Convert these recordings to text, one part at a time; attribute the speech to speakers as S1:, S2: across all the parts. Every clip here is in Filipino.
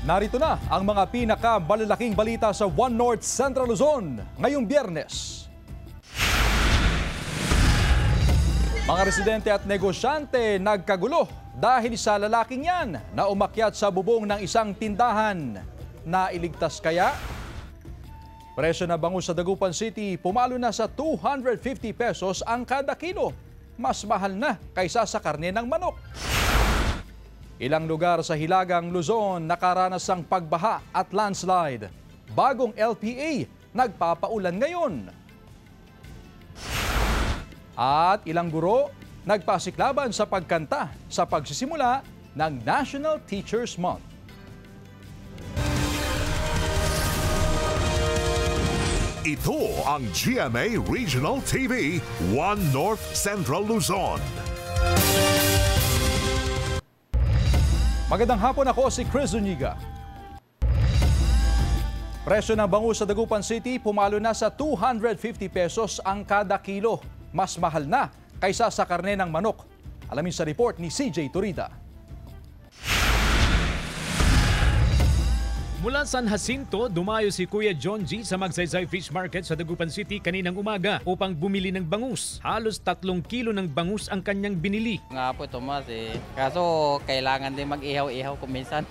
S1: Narito na ang mga pinakamalalaking balita sa One North Central Luzon ngayong Biyernes. Mga residente at negosyante nagkagulo dahil sa lalaking yan na umakyat sa bubong ng isang tindahan. Nailigtas kaya? Presyo na bangus sa Dagupan City pumalo na sa 250 pesos ang kada kilo. Mas mahal na kaysa sa karne ng manok. Ilang lugar sa Hilagang Luzon nakaranas ng pagbaha at landslide. Bagong LPA nagpapaulan ngayon. At ilang guro nagpasiklaban sa pagkanta sa pagsisimula ng National Teachers Month.
S2: Ito ang GMA Regional TV, One North Central Luzon.
S1: Magandang hapon, ako si Chris Zuniga. Presyo ng bangus sa Dagupan City pumalo na sa 250 pesos ang kada kilo. Mas mahal na kaysa sa karne ng manok. Alamin sa report ni CJ Turida.
S3: Mula San Jacinto, dumayo si Kuya John G sa Magsaysay Fish Market sa Dagupan City kaninang umaga upang bumili ng bangus. Halos 3 kilo ng bangus ang kanyang binili.
S4: Nga po Tomas kaso kailangan din mag-ihaw-ihaw kung minsan.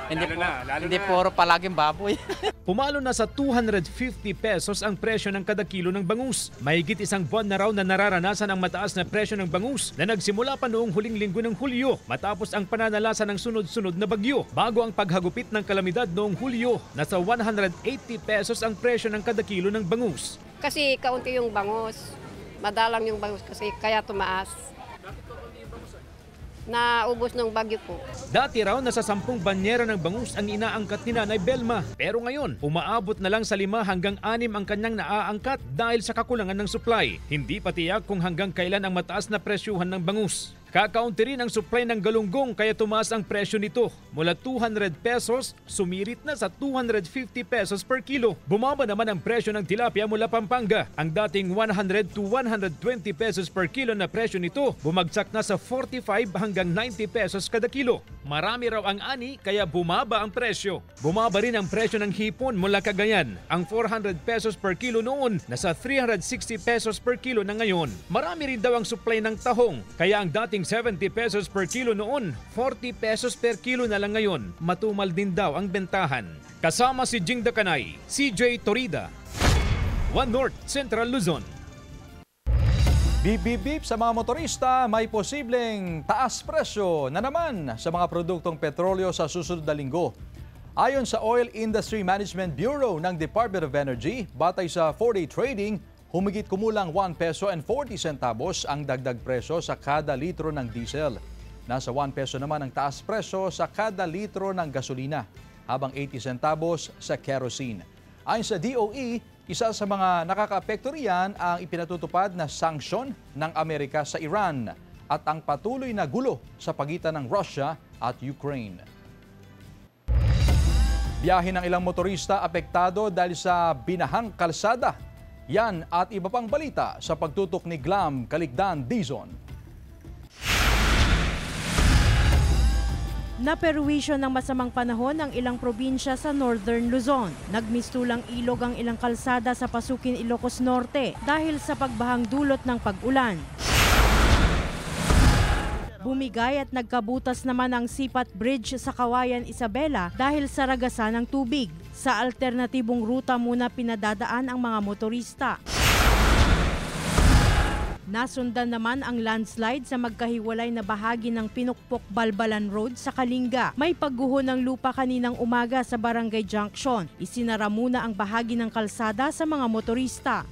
S4: Hindi puro palaging baboy.
S3: Pumalo na sa 250 pesos ang presyo ng kada kilo ng bangus. Mahigit 1 buwan na raw na nararanasan ang mataas na presyo ng bangus na nagsimula pa noong huling linggo ng Hulyo matapos ang pananalasa ng sunod-sunod na bagyo. Bago ang paghagupit ng kalamidad noong Hulyo, nasa 180 pesos ang presyo ng kada kilo ng bangus.
S5: Kasi kaunti yung bangus. Madalang yung bangus kasi kaya tumaas. Naubos ng bagyo po.
S3: Dati raw nasa 10 banyera ng bangus ang inaangkat ni Nanay Belma. Pero ngayon, umaabot na lang sa 5 hanggang 6 ang kanyang naaangkat dahil sa kakulangan ng supply. Hindi pa tiyak kung hanggang kailan ang mataas na presyuhan ng bangus. Kakaunti rin ang supply ng galunggong kaya tumaas ang presyo nito. Mula 200 pesos, sumirit na sa 250 pesos per kilo. Bumaba naman ang presyo ng tilapia mula Pampanga. Ang dating 100 to 120 pesos per kilo na presyo nito, bumagsak na sa 45 hanggang 90 pesos kada kilo. Marami raw ang ani kaya bumaba ang presyo. Bumaba rin ang presyo ng hipon mula Cagayan. Ang 400 pesos per kilo noon, nasa 360 pesos per kilo na ngayon. Marami rin daw ang supply ng tahong, kaya ang dating 70 pesos per kilo noon, 40 pesos per kilo na lang ngayon. Matumal din daw ang bentahan. Kasama si Jing Dakanay, CJ Torida, One North Central Luzon.
S1: Beep beep beep sa mga motorista, may posibleng taas presyo na naman sa mga produktong petrolyo sa susunod na linggo. Ayon sa Oil Industry Management Bureau ng Department of Energy, batay sa 4-day trading, humigit kumulang 1 peso and 40 centavos ang dagdag presyo sa kada litro ng diesel. Nasa 1 peso naman ang taas presyo sa kada litro ng gasolina, habang 80 centavos sa kerosene. Ayon sa DOE, isa sa mga nakakaapekto riyan ang ipinatutupad na sanksyon ng Amerika sa Iran at ang patuloy na gulo sa pagitan ng Russia at Ukraine. Biyahe ng ilang motorista apektado dahil sa binahang kalsada. Yan at iba pang balita sa pagtutok ni Glam Caligdan Dizon.
S6: Naperwisyo ng masamang panahon ang ilang probinsya sa Northern Luzon. Nagmistulang ilog ang ilang kalsada sa Pasukin, Ilocos Norte dahil sa pagbahang dulot ng pag-ulan. Bumigay at nagkabutas naman ang Sipat Bridge sa Kawayan, Isabela dahil sa ragasan ng tubig. Sa alternatibong ruta muna pinadadaan ang mga motorista. Nasundan naman ang landslide sa magkahiwalay na bahagi ng Pinukpok-Balbalan Road sa Kalinga. May pagguho ng lupa kaninang umaga sa Barangay Junction. Isinara muna ang bahagi ng kalsada sa mga motorista.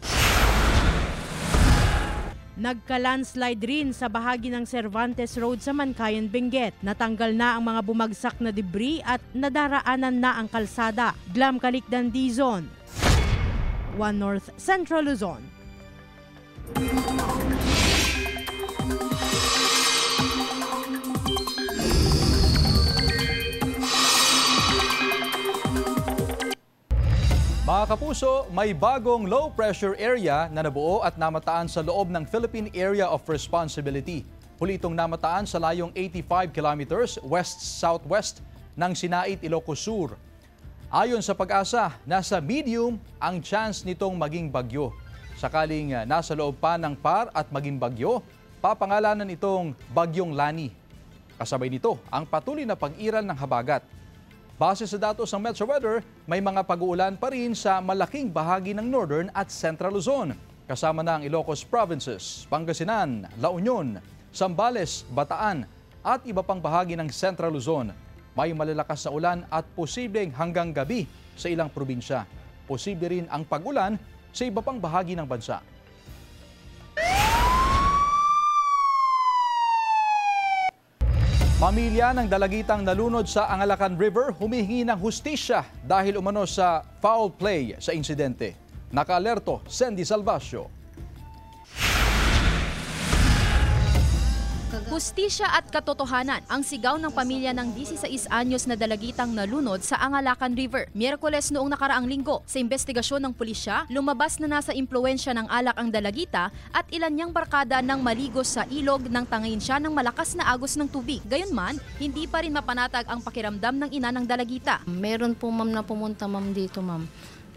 S6: Nagka-landslide rin sa bahagi ng Cervantes Road sa Mankayan, Benguet. Natanggal na ang mga bumagsak na debris at nadaraanan na ang kalsada. Glam Caligdan Dizon, One North Central Luzon.
S1: Mga kapuso, may bagong low pressure area na nabuo at namataan sa loob ng Philippine Area of Responsibility. Huli itong namataan sa layong 85 kilometers west-southwest ng Sinait, Ilocos Sur. Ayon sa Pag-asa, nasa medium ang chance nitong maging bagyo. Sakaling nasa loob pa ng PAR at maging bagyo, papangalanan itong Bagyong Lani. Kasabay nito ang patuloy na pag-iral ng habagat. Base sa datos ng Metro Weather, may mga pag-uulan pa rin sa malaking bahagi ng Northern at Central Luzon, kasama na ang Ilocos Provinces, Pangasinan, La Union, Zambales, Bataan at iba pang bahagi ng Central Luzon. May malalakas na ulan at posibleng hanggang gabi sa ilang probinsya. Posible rin ang pag-ulan sa iba pang bahagi ng bansa. Pamilya ng dalagitang nalunod sa Angalacan River humihingi ng hustisya dahil umano sa foul play sa insidente. Naka-alerto, Sandy Salvacio.
S7: Hustisya at katotohanan ang sigaw ng pamilya ng 16 anyos na dalagitang nalunod sa Angalacan River. Miyerkules noong nakaraang linggo, sa investigasyon ng pulisya, lumabas na nasa impluwensya ng alak ang dalagita at ilan niyang barkada nang maligos sa ilog nang tangayin siya ng malakas na agos ng tubig. Gayunman, hindi pa rin mapanatag ang pakiramdam ng ina ng dalagita.
S8: Meron po ma'am na pumunta ma'am dito ma'am.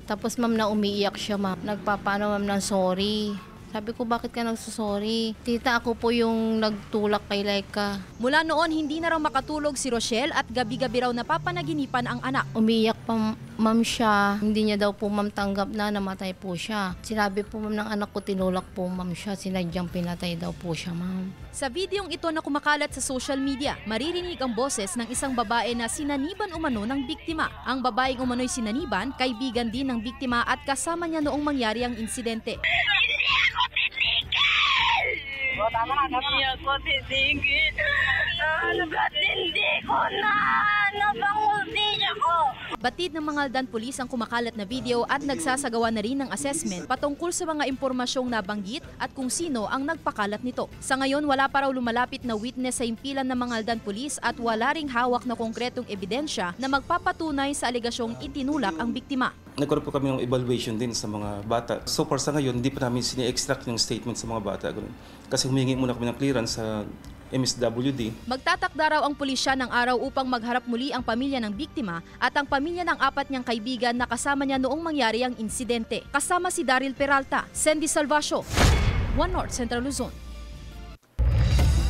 S8: Tapos ma'am na umiiyak siya ma'am. Nagpapaano ma'am ng sorry. Sabi ko, bakit ka nagsusorry? Tita, ako po yung nagtulak kay Laika.
S7: Mula noon, hindi na raw makatulog si Rochelle at gabi-gabi raw napapanaginipan ang anak.
S8: Umiyak pa ma'am siya. Hindi niya daw po ma'am tanggap na namatay po siya. Sinabi po ma'am ng anak ko, tinulak po ma'am siya. Sinadyang pinatay daw po siya ma'am.
S7: Sa videong ito na kumakalat sa social media, maririnig ang boses ng isang babae na sinaniban umano ng biktima. Ang babaeng umano'y sinaniban, kaibigan din ng biktima at kasama niya noong mangyari ang insidente.
S9: Hindi ako titigil. Hindi ko na napangulti ako.
S7: Batid ng mga Aldan Police ang kumakalat na video at nagsasagawa na rin ng assessment patungkol sa mga impormasyong nabanggit at kung sino ang nagpakalat nito. Sa ngayon, wala pa raw lumalapit na witness sa impilan ng mga Aldan Police at wala ring hawak na konkretong ebidensya na magpapatunay sa alegasyong itinulak ang biktima.
S10: Nagkaroon po kami ng evaluation din sa mga bata. So far sa ngayon, hindi pa namin sini-extract yung statement sa mga bata. Kasi humingi muna kami ng clearance sa MSWD.
S7: Magtatakda raw ang pulisya ng araw upang magharap muli ang pamilya ng biktima at ang pamilya ng 4 niyang kaibigan na kasama niya noong mangyari ang insidente. Kasama si Daryl Peralta, Sandy Salvacio, One North Central Luzon.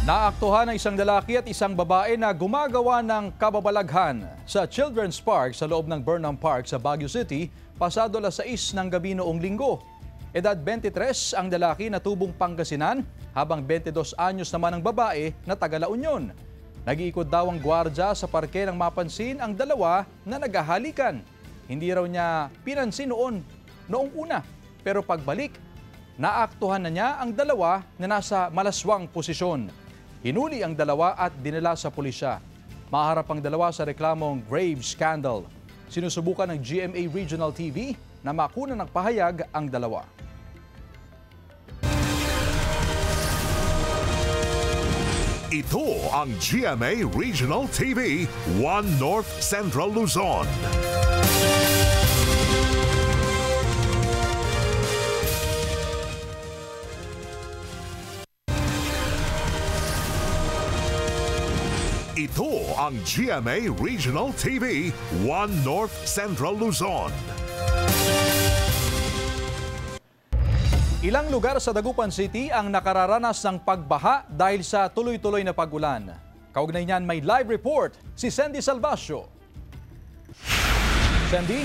S1: Naaktuhan ng isang lalaki at isang babae na gumagawa ng kababalaghan sa Children's Park sa loob ng Burnham Park sa Baguio City pasado 6:00 ng gabi noong linggo. Edad 23 ang lalaki na tubong Pangasinan habang 22 anyos naman ang babae na taga La Union. Nag-iikot daw ang gwardya sa parke nang mapansin ang dalawa na naghahalikan. Hindi raw niya pinansin noong una, pero pagbalik, naaktuhan na niya ang dalawa na nasa malaswang posisyon. Hinuli ang dalawa at dinala sa pulisya. Maharap ang dalawa sa reklamong grave scandal. Sinusubukan ng GMA Regional TV na makuna ng pahayag ang dalawa.
S2: Ito ang GMA Regional TV, One North Central Luzon. Ito ang GMA Regional TV, One North Central Luzon.
S1: Ilang lugar sa Dagupan City ang nakararanas ng pagbaha dahil sa tuloy-tuloy na pag-ulan. Kaugnay niyan may live report si Sandy Salvacio. Sandy?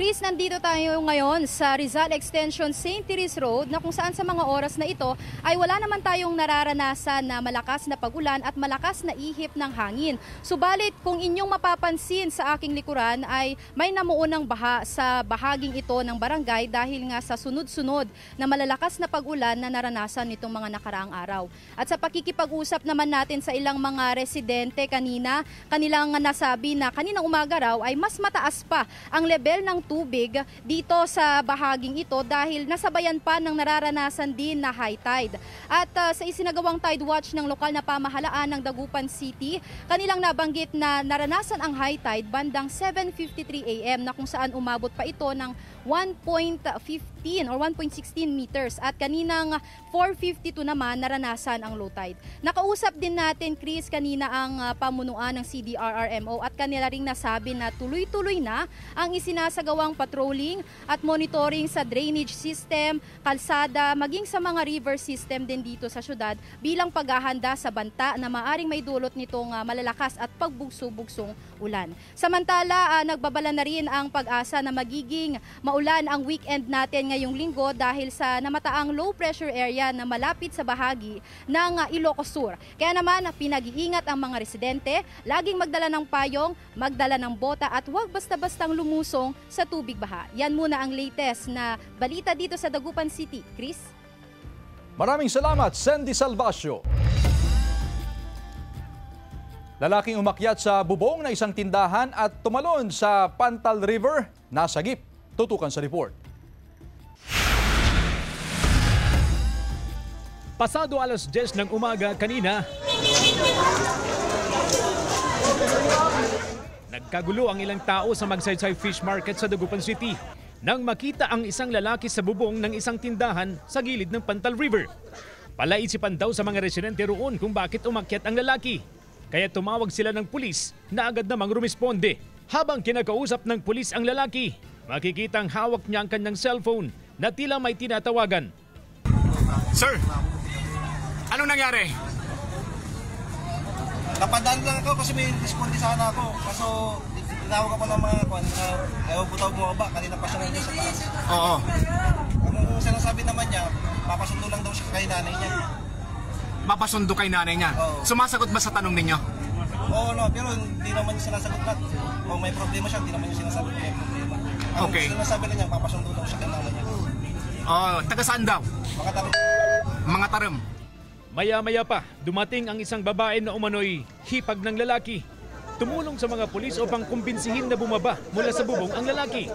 S11: Chris, nandito tayo ngayon sa Rizal Extension St. Therese Road na kung saan sa mga oras na ito ay wala naman tayong nararanasan na malakas na pag-ulan at malakas na ihip ng hangin. Subalit kung inyong mapapansin sa aking likuran ay may namuunang baha sa bahaging ito ng barangay dahil nga sa sunod-sunod na malalakas na pag-ulan na naranasan nitong mga nakaraang araw. At sa pakikipag-usap naman natin sa ilang mga residente kanina, kanilang nasabi na kaninang umaga raw ay mas mataas pa ang level ng tubig dito sa bahaging ito dahil nasabayan pa ng nararanasan din na high tide. At sa isinagawang tide watch ng lokal na pamahalaan ng Dagupan City, kanilang nabanggit na naranasan ang high tide bandang 7:53 AM na kung saan umabot pa ito ng 1.15 or 1.16 meters at kaninang 4:52 naman naranasan ang low tide. Nakausap din natin, Chris, kanina ang pamunuan ng CDRRMO at kanila ring nasabi na tuloy-tuloy na ang isinasagawang patrolling at monitoring sa drainage system, kalsada, maging sa mga river system din dito sa syudad bilang paghahanda sa banta na maaring may dulot nitong malalakas at pagbugso-bugsong ulan. Samantala, nagbabala na rin ang Pag-asa na magiging maulan ang weekend natin ngayong linggo dahil sa namataang low pressure area na malapit sa bahagi ng Ilocos Sur. Kaya naman, pinag-iingat ang mga residente, laging magdala ng payong, magdala ng bota at huwag basta-bastang lumusong sa tubig baha. Yan muna ang latest na balita dito sa Dagupan City. Chris?
S1: Maraming salamat, Sandy Salvacio. Lalaking umakyat sa bubong na isang tindahan at tumalon sa Pantal River, nasagip. Tutukan sa report.
S3: Pasado alas 10 ng umaga kanina, nagkagulo ang ilang tao sa Magsaysay Fish Market sa Dagupan City nang makita ang isang lalaki sa bubong ng isang tindahan sa gilid ng Pantal River. Palaisipan daw sa mga residente roon kung bakit umakyat ang lalaki. Kaya tumawag sila ng pulis na agad namang rumisponde. Habang kinakausap ng pulis ang lalaki, makikitang hawak niya ang kanyang cellphone na tila may tinatawagan.
S12: Sir, anong nangyari?
S13: Napadaan lang ako kasi may responde sana ako. Kaso tinawag ako ng mga kwan na ayaw butaw mo ba? Kanina pa siya nandiyan sa taas.
S12: Oo.
S13: Ang sinasabi naman niya, papasundo lang daw siya kay nanay niya.
S12: Papasundo kay nanay niya?
S13: Oo.
S12: Sumasagot ba sa tanong ninyo?
S13: Oo, no, pero hindi naman niya sinasagot lahat. Kung may problema siya, hindi naman niya sinasabi kung may problema. Ang sinasabi lang niya, papasundo daw siya kay nanay niya.
S12: Taga saan daw?
S13: Mga tarim.
S12: Mga tarim.
S3: Maya-maya pa, dumating ang isang babae na umano'y hipag ng lalaki. Tumulong sa mga pulis upang kumbinsihin na bumaba mula sa bubong ang lalaki.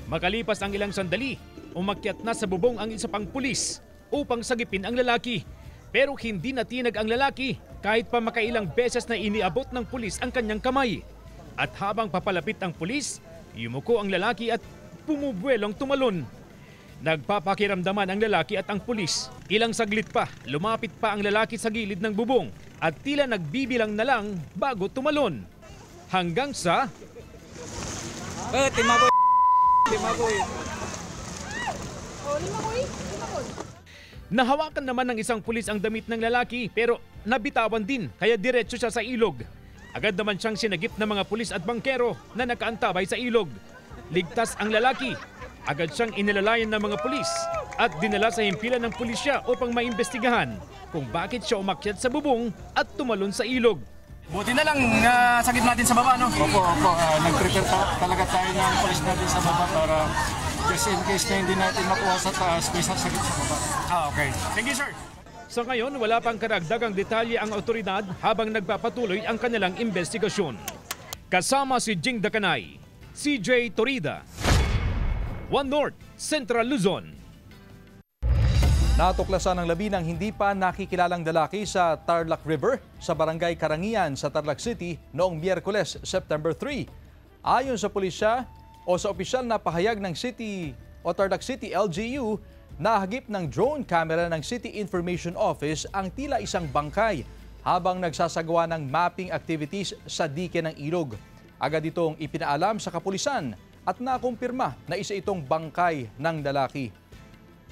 S3: Makalipas ang ilang sandali, umakyat na sa bubong ang isa pang pulis upang sagipin ang lalaki. Pero hindi natinag ang lalaki kahit pa makailang beses na iniabot ng pulis ang kanyang kamay. At habang papalapit ang pulis, yumuko ang lalaki at bumubuelong tumalon. Nagpapakiramdaman ang lalaki at ang pulis. Ilang saglit pa, lumapit pa ang lalaki sa gilid ng bubong at tila nagbibilang na lang bago tumalon. Hanggang sa... Nahawakan naman ng isang pulis ang damit ng lalaki pero nabitawan din kaya diretso siya sa ilog. Agad naman siyang sinagip ng mga pulis at bangkero na nakaantabay sa ilog. Ligtas ang lalaki. Agad siyang inilalayan ng mga pulis at dinala sa himpilan ng pulisya upang maimbestigahan kung bakit siya umakyat sa bubong at tumalon sa ilog.
S12: Buti na lang sagip natin sa baba, no?
S14: Opo. Nag-prepare talaga tayo ng pulis natin sa baba para just in case na hindi natin makuha sa taas, may sasagip sa baba.
S12: Okay. Thank you, sir.
S3: Sa ngayon, wala pang karagdagang detalye ang otoridad habang nagpapatuloy ang kanilang investigasyon. Kasama si Jing Dakanay, CJ Torida, One North, Central Luzon.
S1: Natuklasan ng labi ng hindi pa nakikilalang lalaki sa Tarlac River sa barangay Karangian sa Tarlac City noong Miyerkules, September 3. Ayon sa pulisya o sa opisyal na pahayag ng City o Tarlac City LGU, nahagip ng drone camera ng City Information Office ang tila isang bangkay habang nagsasagawa ng mapping activities sa dike ng ilog. Agad itong ipinaalam sa kapulisan at nakumpirma na isa itong bangkay ng lalaki.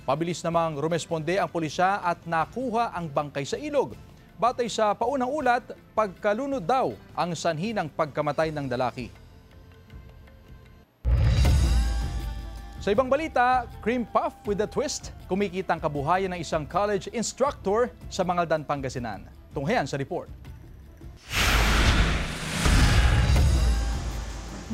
S1: Pabilis namang rumesponde ang pulisya at nakuha ang bangkay sa ilog. Batay sa paunang ulat, pagkalunod daw ang sanhi ng pagkamatay ng lalaki. Sa ibang balita, cream puff with a twist, kumikita ang kabuhayan ng isang college instructor sa Mangaldan, Pangasinan. Tunghayan sa report.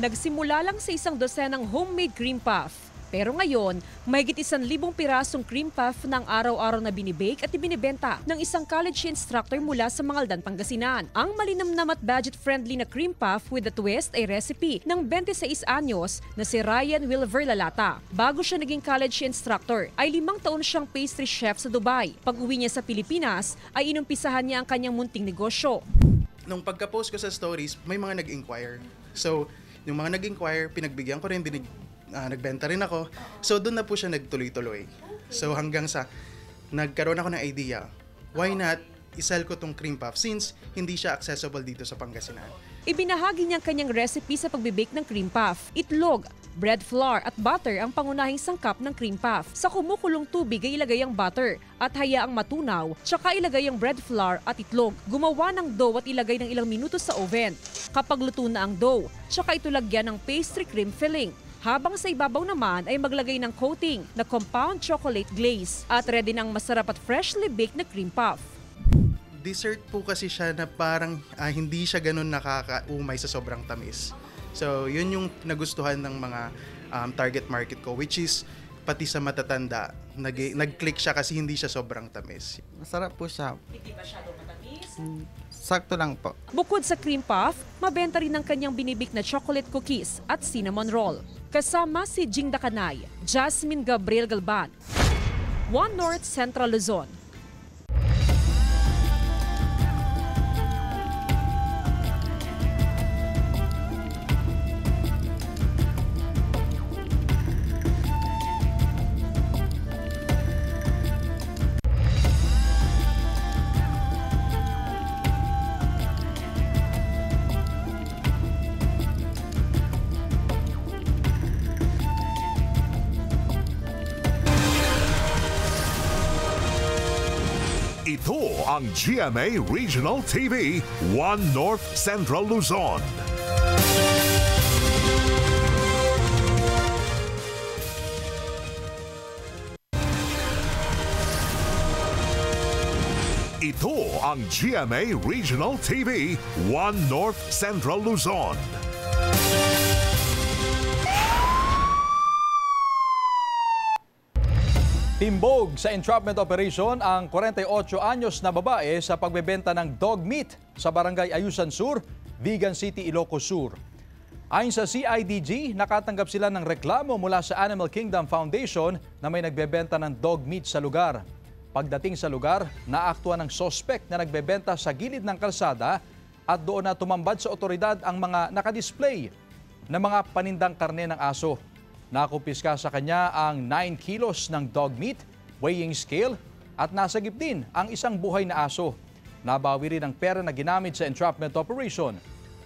S15: Nagsimula lang sa isang dosenang homemade cream puff. Pero ngayon, mahigit 1,000 pirasong cream puff ng araw-araw na binibake at ibinibenta ng isang college instructor mula sa Mangaldan, Pangasinan. Ang malinamnam at budget-friendly na cream puff with a twist ay recipe ng 26 anyos na si Ryan Wilver Lalata. Bago siya naging college instructor, ay 5 taon siyang pastry chef sa Dubai. Pag-uwi niya sa Pilipinas, ay inumpisahan niya ang kanyang munting negosyo.
S16: Nung pagka-post ko sa stories, may mga nag-inquire. So, yung mga nag-inquire, pinagbigyan ko rin, nagbenta rin ako. So, doon na po siya nagtuloy-tuloy. So, hanggang sa nagkaroon ako ng idea, why not isell ko tong cream puff since hindi siya accessible dito sa Pangasinan.
S15: Ibinahagi niya ang kanyang recipe sa pagbibake ng cream puff. Itlog, bread flour at butter ang pangunahing sangkap ng cream puff. Sa kumukulong tubig ay ilagay ang butter at hayaang matunaw, tsaka ilagay ang bread flour at itlog. Gumawa ng dough at ilagay ng ilang minuto sa oven. Kapag luto na ang dough, tsaka ito lagyan ng pastry cream filling. Habang sa ibabaw naman ay maglagay ng coating na compound chocolate glaze at ready ng masarap at freshly baked na cream puff.
S16: Dessert po kasi siya na parang hindi siya ganun nakakaumay sa sobrang tamis. So, yun yung nagustuhan ng mga target market ko, which is pati sa matatanda, nag-click siya kasi hindi siya sobrang tamis.
S4: Masarap po siya.
S15: Hindi masyadong matamis?
S4: Sakto lang po.
S15: Bukod sa cream puff, mabenta rin ang kanyang binibik na chocolate cookies at cinnamon roll. Kasama si Jing Dakanay, Jasmine Gabriel Galban, One North Central Luzon.
S2: Ito ang GMA Regional TV, One North Central Luzon. Ito ang GMA Regional TV, One North Central Luzon.
S1: Timbog sa entrapment operation ang 48 anyos na babae sa pagbebenta ng dog meat sa Barangay Ayusan Sur, Vigan City, Ilocos Sur. Ayon sa CIDG, nakatanggap sila ng reklamo mula sa Animal Kingdom Foundation na may nagbebenta ng dog meat sa lugar. Pagdating sa lugar, naaktwa ng sospek na nagbebenta sa gilid ng kalsada at doon na tumambad sa otoridad ang mga nakadisplay na mga panindang karne ng aso. Nakumpiska sa kanya ang 9 kilos ng dog meat, weighing scale at nasagip din ang isang buhay na aso. Nabawi rin ang pera na ginamit sa entrapment operation.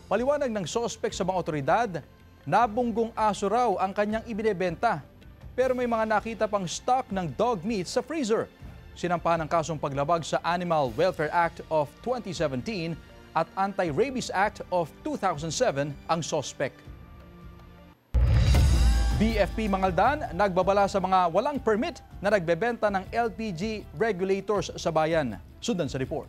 S1: Paliwanag ng sospek sa mga otoridad, nabunggong aso raw ang kanyang ibinebenta. Pero may mga nakita pang stock ng dog meat sa freezer. Sinampahan ng kasong paglabag sa Animal Welfare Act of 2017 at Anti-Rabies Act of 2007 ang sospek. BFP Mangaldan nagbabala sa mga walang permit na nagbebenta ng LPG regulators sa bayan. Sundan sa report.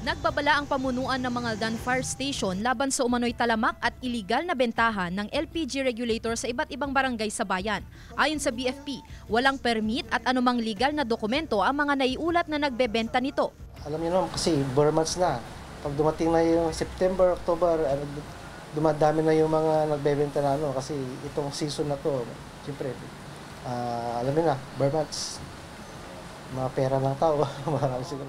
S7: Nagbabala ang pamunuan ng Mangaldan Fire Station laban sa umano'y talamak at iligal na bentahan ng LPG regulator sa iba't ibang barangay sa bayan. Ayon sa BFP, walang permit at anumang legal na dokumento ang mga naiulat na nagbebenta nito.
S17: Alam niyo naman kasi bare months na. Pag dumating na yung September, October, dumadami na yung mga nagbebenta na kasi itong season na to, siyempre, alam niyo na, bare months, mga pera ng tao, marami siguro.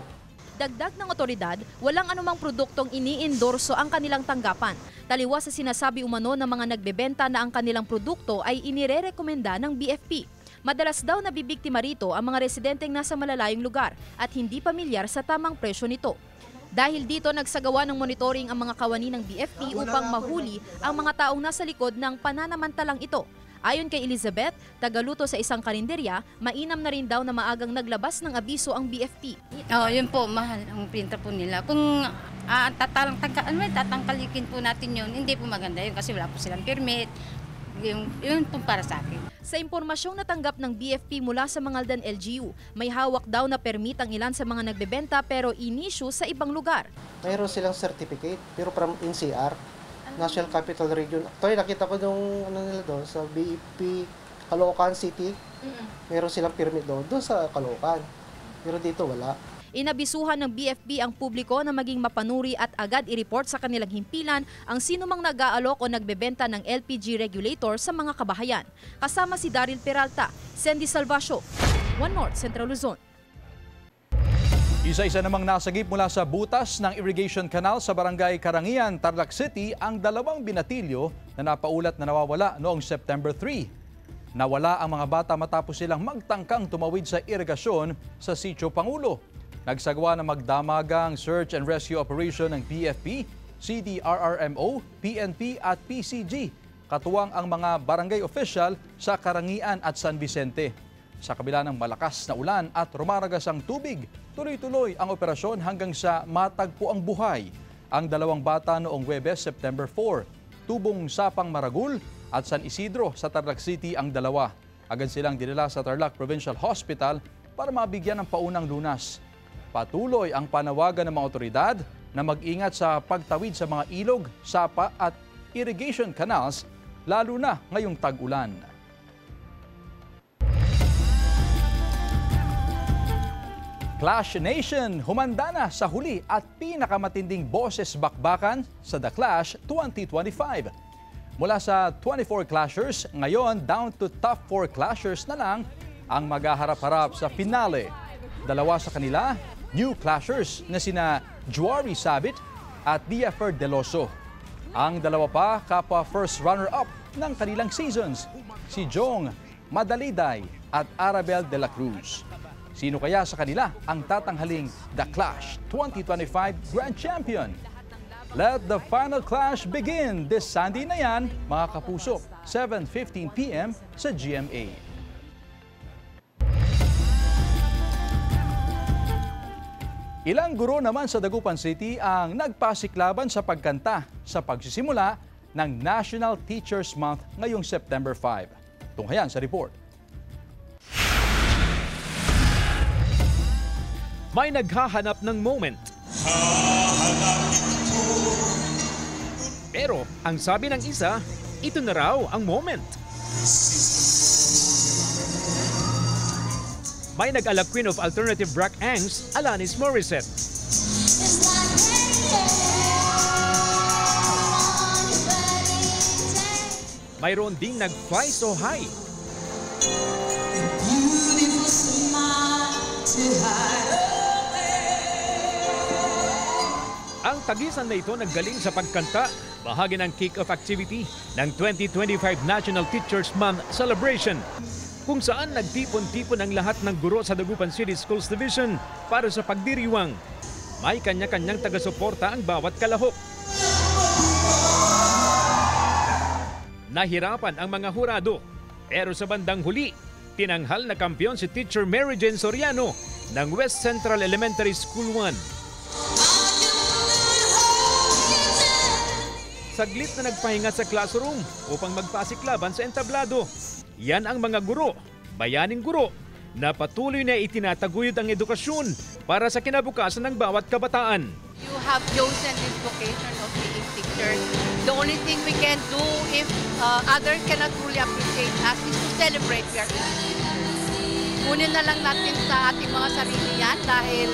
S7: Dagdag ng otoridad, walang anumang produktong ini-endorso ang kanilang tanggapan. Taliwas sa sinasabi umano ng mga nagbebenta na ang kanilang produkto ay inirerekomenda ng BFP. Madalas daw nabibiktima rito ang mga residenteng nasa malalayong lugar at hindi pamilyar sa tamang presyo nito. Dahil dito nagsagawa ng monitoring ang mga kawani ng BFP upang mahuli ang mga taong nasa likod ng pananamantalang ito. Ayon kay Elizabeth, tagaluto sa isang karinderya, mainam na rin daw na maagang naglabas ng abiso ang BFP.
S18: Yun po, mahal ang pinta po nila. Kung tatangkalikin po natin yun, hindi po maganda yun kasi wala po silang permit. Yun po para sa akin.
S7: Sa impormasyong natanggap ng BFP mula sa Mangaldan LGU, may hawak daw na permit ang ilan sa mga nagbebenta pero inisyu sa ibang lugar.
S17: Mayroon silang certificate pero from NCR, National Capital Region. Actually, nakita ko yung nila doon sa BFP Caloocan City. Meron silang permit doon sa Caloocan. Pero dito wala.
S7: Inabisuhan ng BFP ang publiko na maging mapanuri at agad i-report sa kanilang himpilan ang sinumang nag-aalok o nagbebenta ng LPG regulator sa mga kabahayan. Kasama si Daryl Peralta, Sandy Salvacio, One North Central Luzon.
S1: Isa-isa namang nasagip mula sa butas ng irrigation canal sa barangay Karangian, Tarlac City ang 2 binatilyo na napaulat na nawawala noong September 3. Nawala ang mga bata matapos silang magtangkang tumawid sa irigasyon sa Sitio Pangulo. Nagsagawa ng magdamagang search and rescue operation ng PFP, CDRRMO, PNP at PCG. Katuwang ang mga barangay official sa Karangian at San Vicente. Sa kabila ng malakas na ulan at rumaragas ang tubig, tuloy-tuloy ang operasyon hanggang sa matagpo ang buhay. Ang 2 bata noong Huwebes, September 4, Tubong Sapang Maragul at San Isidro sa Tarlac City ang 2. Agad silang dinala sa Tarlac Provincial Hospital para mabigyan ng paunang lunas. Patuloy ang panawagan ng mga otoridad na mag-ingat sa pagtawid sa mga ilog, sapa at irrigation canals, lalo na ngayong tag-ulan. Clash Nation humanda na sa huli at pinakamatinding boses bakbakan sa The Clash 2025. Mula sa 24 clashers, ngayon down to top 4 clashers na lang ang maghaharap-harap sa finale. 2 sa kanila, new clashers na sina Juari Sabit at Diafer Deloso. Ang 2 pa, kapwa first runner-up ng kanilang seasons, si Jong Madaliday at Arabel de la Cruz. Sino kaya sa kanila ang tatanghaling The Clash 2025 Grand Champion? Let the final clash begin this Sunday na yan, mga kapuso, 7:15 p.m. sa GMA. Ilang guro naman sa Dagupan City ang nagpasiklaban sa pagkanta sa pagsisimula ng National Teachers Month ngayong September 5. Tunghayan sa report.
S3: May naghahanap ng moment. Pero ang sabi ng isa, ito na raw ang moment. May nag-ala Queen of Alternative Rock Angst, Alanis Morissette. Mayroon ding nag-fly so high. Ang tagisan na ito naggaling sa pagkanta, bahagi ng kick-off activity ng 2025 National Teachers Month Celebration, kung saan nagtipon-tipon ang lahat ng guro sa Dagupan City Schools Division para sa pagdiriwang. May kanya-kanyang taga-suporta ang bawat kalahok. Nahirapan ang mga hurado, pero sa bandang huli, tinanghal na kampiyon si Teacher Mary Jane Soriano ng West Central Elementary School 1. Saglit na nagpahinga sa classroom upang magpasiklaban sa entablado. Yan ang mga guro, bayaning guro, na patuloy na itinataguyod ang edukasyon para sa kinabukasan ng bawat kabataan.
S19: You have chosen this vocation of being teachers. The only thing we can do if others cannot truly appreciate us is to celebrate your kunin na lang natin sa ating mga sarili yan dahil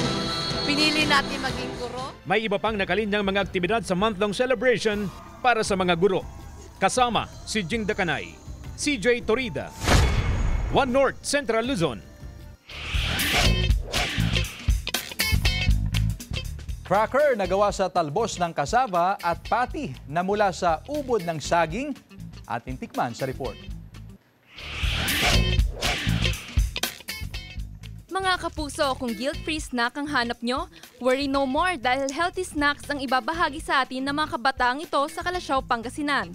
S19: pinili natin maging guro. May
S3: iba pang nakalinyang mga aktibidad sa month-long celebration para sa mga guro. Kasama si Jing Dakanay, CJ Torida, One North Central Luzon.
S1: Cracker na gawa sa talbos ng kasaba at pati na mula sa ubod ng saging, ating tikman sa report.
S7: Mga kapuso, kung guilt-free snack ang hanap nyo, worry no more dahil healthy snacks ang ibabahagi sa atin ng mga kabataang ito sa Kalasyaw, Pangasinan.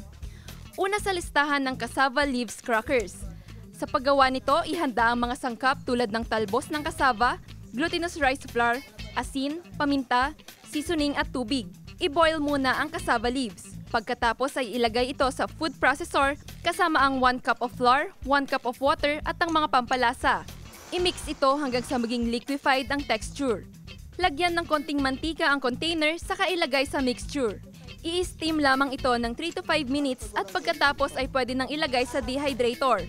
S7: Una sa listahan ng cassava leaves crackers. Sa paggawa nito, ihanda ang mga sangkap tulad ng talbos ng cassava, glutinous rice flour, asin, paminta, seasoning at tubig. I-boil muna ang cassava leaves. Pagkatapos ay ilagay ito sa food processor kasama ang 1 cup of flour, 1 cup of water at ang mga pampalasa. I-mix ito hanggang sa maging liquefied ang texture. Lagyan ng konting mantika ang container saka ilagay sa mixture. I-steam lamang ito ng 3 to 5 minutes at pagkatapos ay pwede nang ilagay sa dehydrator.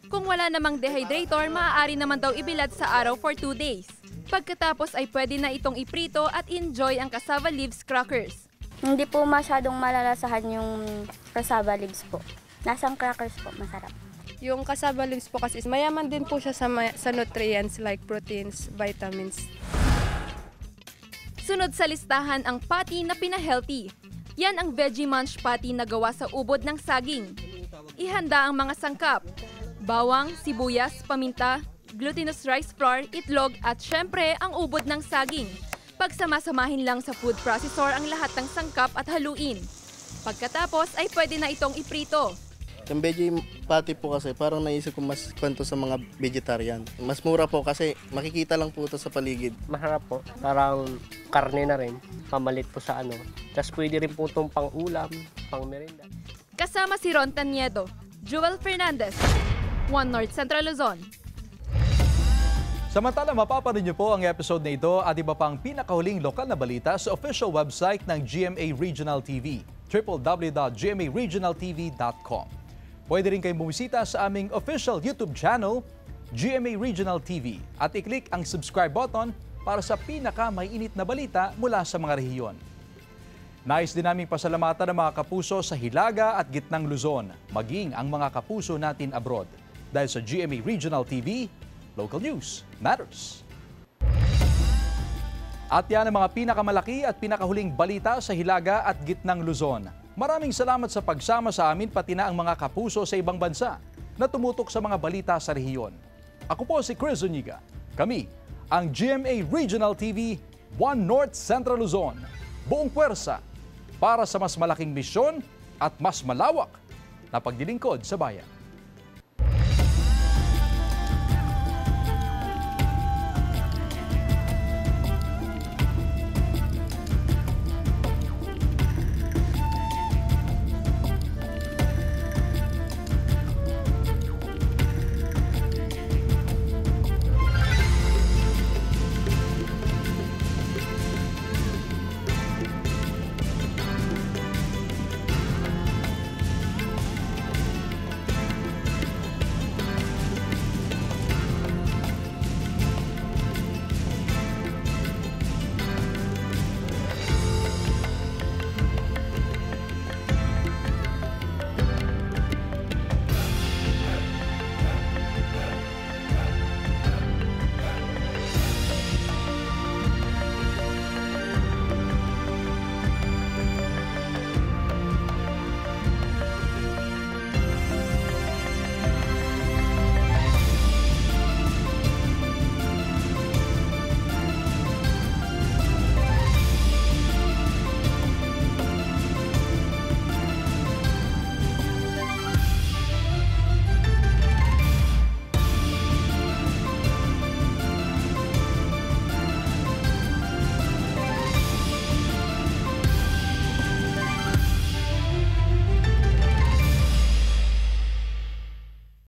S7: Kung wala namang dehydrator, maaari naman daw ibilad sa araw for 2 days. Pagkatapos ay pwede na itong iprito at enjoy ang cassava leaves crackers.
S20: Hindi po masyadong malalasahan yung cassava leaves po. Lasang crackers po, masarap.
S5: Yung cassava leaves po kasi mayaman din po siya sa nutrients like proteins, vitamins.
S21: Sunod sa listahan ang patty na pina-healthy. Yan ang Veggie Munch patty na gawa sa ubod ng saging. Ihanda ang mga sangkap: bawang, sibuyas, paminta, glutinous rice flour, itlog at syempre ang ubod ng saging. Pagsamasamahin lang sa food processor ang lahat ng sangkap at haluin. Pagkatapos ay pwede na itong iprito.
S22: Yung veggie patty po kasi parang naisip ko mas kwento sa mga vegetarian. Mas mura po kasi makikita lang po ito sa paligid.
S23: Masarap po. Parang karne na rin. Pamalit po sa ano. Tapos pwede rin po itong pang ulam, pang merienda.
S21: Kasama si Ron Taniedo, Joel Fernandez, One North Central Luzon.
S1: Samantala, mapapanood niyo po ang episode na ito at iba pang pinakahuling lokal na balita sa official website ng GMA Regional TV, www.gmaregionaltv.com. Pwede rin kayong bumisita sa aming official YouTube channel, GMA Regional TV, at i-click ang subscribe button para sa pinaka-maiinit na balita mula sa mga rehiyon. Nais din naming pasalamatan ang mga kapuso sa Hilaga at Gitnang Luzon, maging ang mga kapuso natin abroad. Dahil sa GMA Regional TV, local news matters. At yan ang mga pinakamalaki at pinakahuling balita sa Hilaga at Gitnang Luzon. Maraming salamat sa pagsama sa amin pati na ang mga kapuso sa ibang bansa na tumutok sa mga balita sa rehiyon. Ako po si Chris Zuniga. Kami ang GMA Regional TV, One North Central Luzon. Buong puwersa para sa mas malaking misyon at mas malawak na paglilingkod sa bayan.